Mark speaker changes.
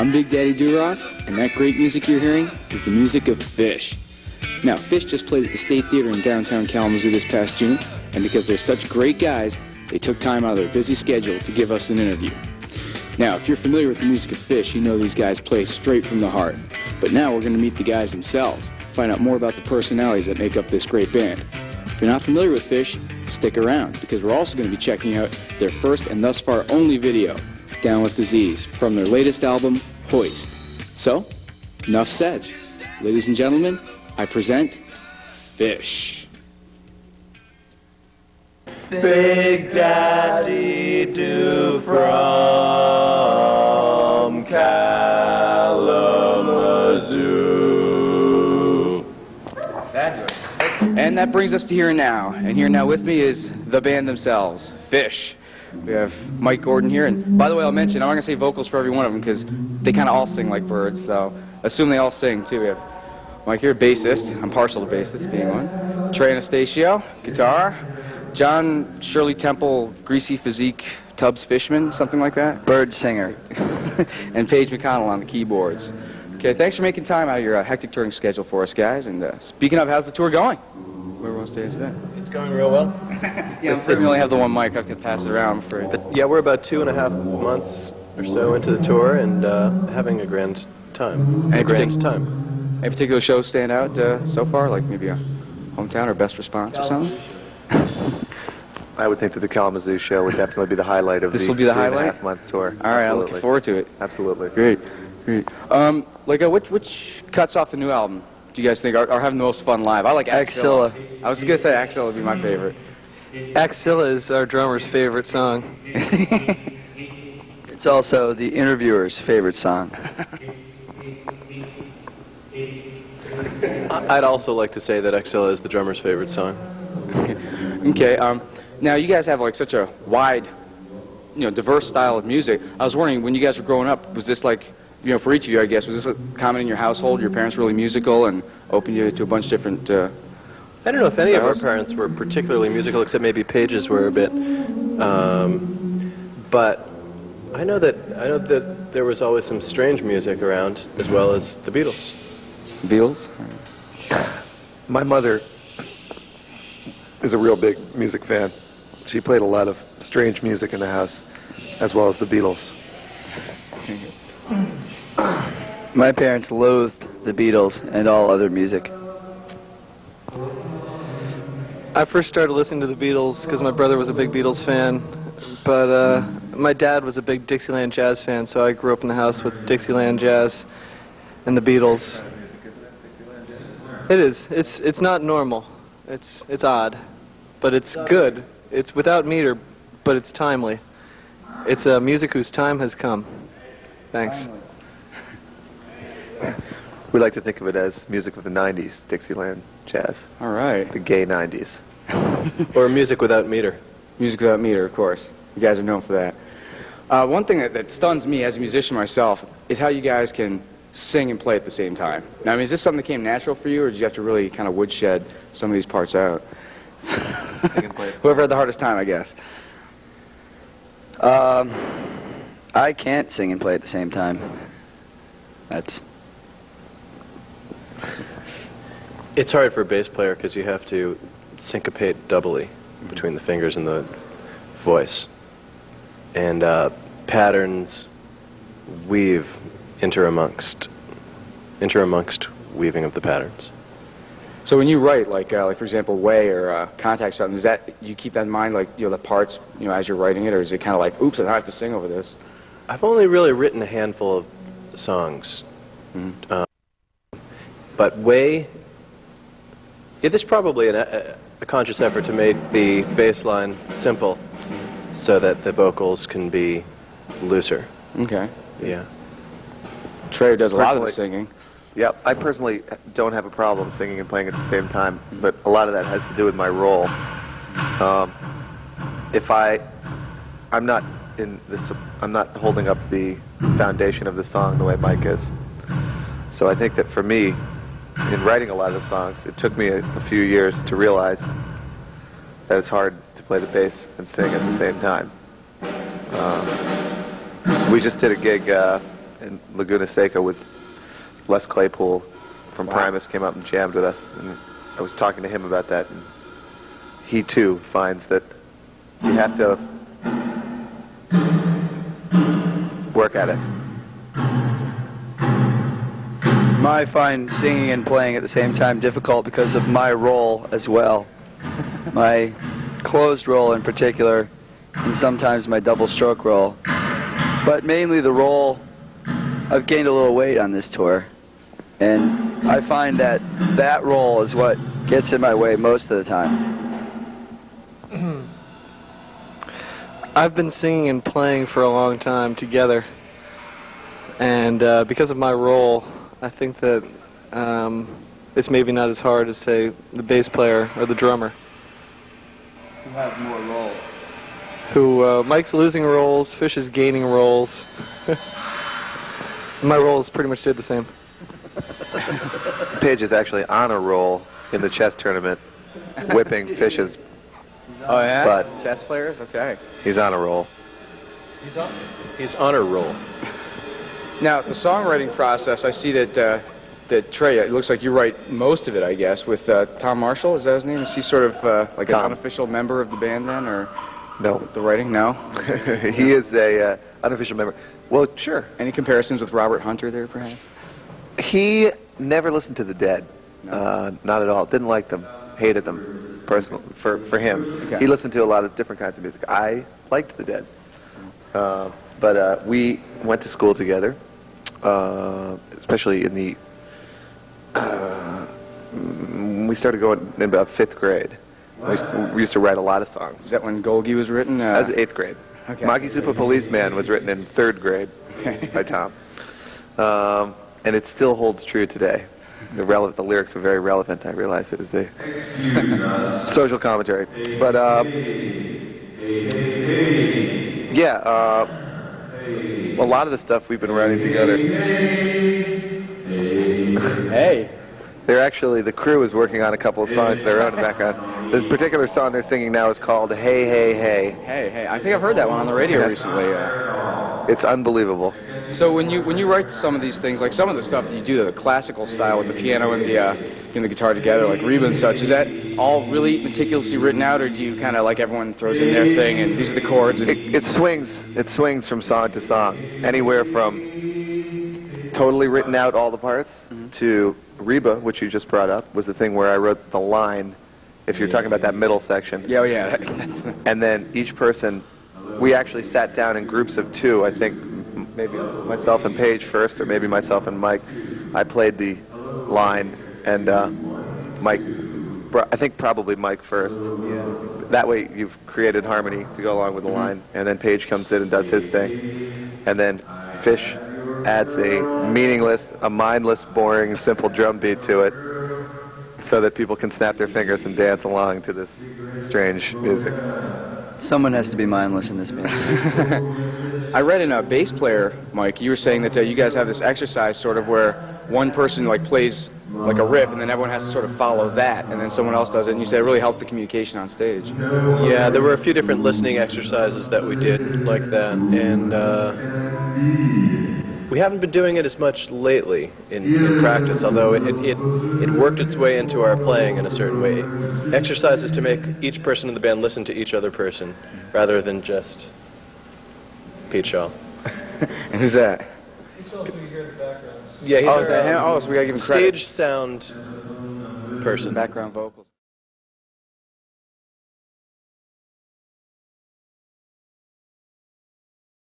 Speaker 1: I'm Big Daddy Duras, and that great music you're hearing is the music of Phish. Now, Phish just played at the State Theater in downtown Kalamazoo this past June, and because they're such great guys, they took time out of their busy schedule to give us an interview. Now, if you're familiar with the music of Phish, you know these guys play straight from the heart. But now we're going to meet the guys themselves, find out more about the personalities that make up this great band. If you're not familiar with Phish, stick around, because we're also going to be checking out their first and thus far only video, Down with Disease, from their latest album, Hoist. So, enough said. Ladies and gentlemen, I present Phish.
Speaker 2: Big Daddy Do from Kalamazoo.
Speaker 1: And that brings us to Here and Now. And Here and Now with me is the band themselves, Phish. We have Mike Gordon here. And by the way, I'll mention, I'm not going to say vocals for every one of them because they kind of all sing like birds. So assume they all sing, too. We have Mike here, bassist. I'm partial to bassist, being one. Trey Anastasio, guitar. John Shirley Temple, greasy physique, Tubbs Fishman, something like that.
Speaker 3: Bird singer.
Speaker 1: And Paige McConnell on the keyboards. Okay, thanks for making time out of your hectic touring schedule for us, guys. And speaking of, how's the tour going? Whoever wants to answer that.
Speaker 2: It's going real well.
Speaker 1: Yeah, I'm afraid we only have the one mic. I can pass it around.
Speaker 2: Yeah, we're about 2.5 months or so into the tour and having a grand time.
Speaker 1: Any particular shows stand out so far? Like maybe a hometown or best response or something?
Speaker 4: I would think that the Kalamazoo show would definitely be the highlight of
Speaker 1: This will be the highlight?
Speaker 4: 2.5-month tour.
Speaker 1: All right, I'm looking forward to it.
Speaker 4: Absolutely.
Speaker 1: Great. Which cuts off the new album do you guys think are having the most fun live? I like Axilla. I was going to say Axilla would be my favorite.
Speaker 5: Axilla is our drummer's favorite song.
Speaker 3: It's also the interviewer's favorite song.
Speaker 2: I'd also like to say that Axilla is the drummer's favorite song.
Speaker 1: Okay. Now you guys have like such a wide, diverse style of music. I was wondering, when you guys were growing up, was this like, for each of you, I guess, was this common in your household? Your parents really musical and opened you to a bunch of different
Speaker 2: I don't know if any
Speaker 1: styles?
Speaker 2: of our parents were particularly musical, except maybe Paige's were a bit. But I know that there was always some strange music around, as well as the Beatles.
Speaker 1: Beatles?
Speaker 4: My mother is a real big music fan. She played a lot of strange music in the house, as well as the Beatles.
Speaker 3: My parents loathed the Beatles and all other music.
Speaker 5: I first started listening to the Beatles because my brother was a big Beatles fan, but my dad was a big Dixieland jazz fan, so I grew up in the house with Dixieland jazz and the Beatles. It is. It's not normal. It's odd, but it's good. It's without meter, but it's timely. It's music whose time has come. Thanks.
Speaker 4: We like to think of it as music of the 90s, Dixieland jazz.
Speaker 1: All right.
Speaker 4: The gay 90s.
Speaker 2: Or music without meter.
Speaker 1: Music without meter, of course. You guys are known for that. One thing that stuns me as a musician myself is how you guys can sing and play at the same time. Now, I mean, is this something that came natural for you, or did you have to really kind of woodshed some of these parts out? Whoever had the hardest time, I guess.
Speaker 3: I can't sing and play at the same time.
Speaker 2: It's hard for a bass player because you have to syncopate doubly between the fingers and the voice. And patterns weave interamongst weaving of the patterns.
Speaker 1: So when you write, like for example, Way or Contact something, is that you keep that in mind, like the parts, as you're writing it, or is it kind of like, oops, I have to sing over this?
Speaker 2: I've only really written a handful of songs, but Way. It is probably a conscious effort to make the bass line simple, so that the vocals can be looser.
Speaker 1: Okay.
Speaker 2: Yeah.
Speaker 1: Trey does a lot of the singing.
Speaker 4: Yeah, I personally don't have a problem singing and playing at the same time, but a lot of that has to do with my role. I'm not holding up the foundation of the song the way Mike is. So I think that for me, in writing a lot of the songs, it took me a few years to realize that it's hard to play the bass and sing at the same time. We just did a gig in Laguna Seca with Les Claypool from
Speaker 1: Wow.
Speaker 4: Primus came up and jammed with us, and I was talking to him about that, and he too finds that you have to work at it.
Speaker 3: I find singing and playing at the same time difficult because of my role as well. My closed role in particular, and sometimes my double stroke role. But mainly the role, I've gained a little weight on this tour. And I find that that role is what gets in my way most of the time.
Speaker 5: I've been singing and playing for a long time together. And because of my role, I think that it's maybe not as hard as, say, the bass player or the drummer.
Speaker 3: You have more roles.
Speaker 5: Mike's losing roles, Phish is gaining roles. My roles pretty much stayed the same.
Speaker 4: Page is actually on a roll in the chess tournament, whipping Phish's
Speaker 1: Oh, yeah?
Speaker 4: butt.
Speaker 1: Chess players? Okay.
Speaker 4: He's on a roll.
Speaker 2: He's on a roll.
Speaker 1: Now, the songwriting process, I see that Trey, it looks like you write most of it, I guess, with Tom Marshall. Is that his name? Is he sort of like an
Speaker 4: Tom.
Speaker 1: unofficial member of the band then, or
Speaker 4: No.
Speaker 1: the writing? No?
Speaker 4: He is a unofficial member. Well, sure.
Speaker 1: Any comparisons with Robert Hunter there, perhaps?
Speaker 4: He never listened to the Dead.
Speaker 1: No.
Speaker 4: Not at all. Didn't like them. Hated them. Personally, for him.
Speaker 1: Okay.
Speaker 4: He listened to a lot of different kinds of music. I liked the Dead. But we went to school together, especially in the... we started going in about 5th grade. We used to write a lot of songs.
Speaker 1: Is that when Golgi was written?
Speaker 4: That was 8th grade.
Speaker 1: Okay.
Speaker 4: Maki Super Policeman was written in 3rd grade by Tom. And it still holds true today. The lyrics are very relevant. I realize it was a social commentary. But, yeah, a lot of the stuff we've been writing together.
Speaker 1: Hey.
Speaker 4: They're actually, the crew is working on a couple of songs of their own in the background. This particular song they're singing now is called Hey, Hey, Hey.
Speaker 1: Hey. I think I've heard that one on the radio
Speaker 4: Yes.
Speaker 1: recently.
Speaker 4: It's unbelievable.
Speaker 1: So when you write some of these things, like some of the stuff that you do, the classical style with the piano and the guitar together, like Reba and such, is that all really meticulously written out, or do you kind of like everyone throws in their thing and these are the chords? And
Speaker 4: It swings from song to song, anywhere from totally written out all the parts to Reba, which you just brought up, was the thing where I wrote the line, if you're talking about that middle section.
Speaker 1: yeah, that's the,
Speaker 4: And then each person, we actually sat down in groups of 2, I think maybe myself and Paige first, or maybe myself and Mike. I played the line, and Mike, I think probably Mike first. Yeah. That way you've created harmony to go along with the line, and then Paige comes in and does his thing. And then Phish adds a meaningless, a mindless, boring, simple drum beat to it so that people can snap their fingers and dance along to this strange music.
Speaker 3: Someone has to be mindless in this band.
Speaker 1: I read in a bass player, Mike, you were saying that you guys have this exercise sort of where one person like plays like a riff and then everyone has to sort of follow that and then someone else does it, and you said it really helped the communication on stage.
Speaker 2: Yeah, there were a few different listening exercises that we did like that, and we haven't been doing it as much lately in practice, although it worked its way into our playing in a certain way. Exercises to make each person in the band listen to each other person, rather than just Pete Shaw.
Speaker 1: And who's that?
Speaker 2: Yeah, he's
Speaker 1: Oh, is that him? Oh, so we gotta give him credit.
Speaker 2: stage sound person.
Speaker 1: Background vocals.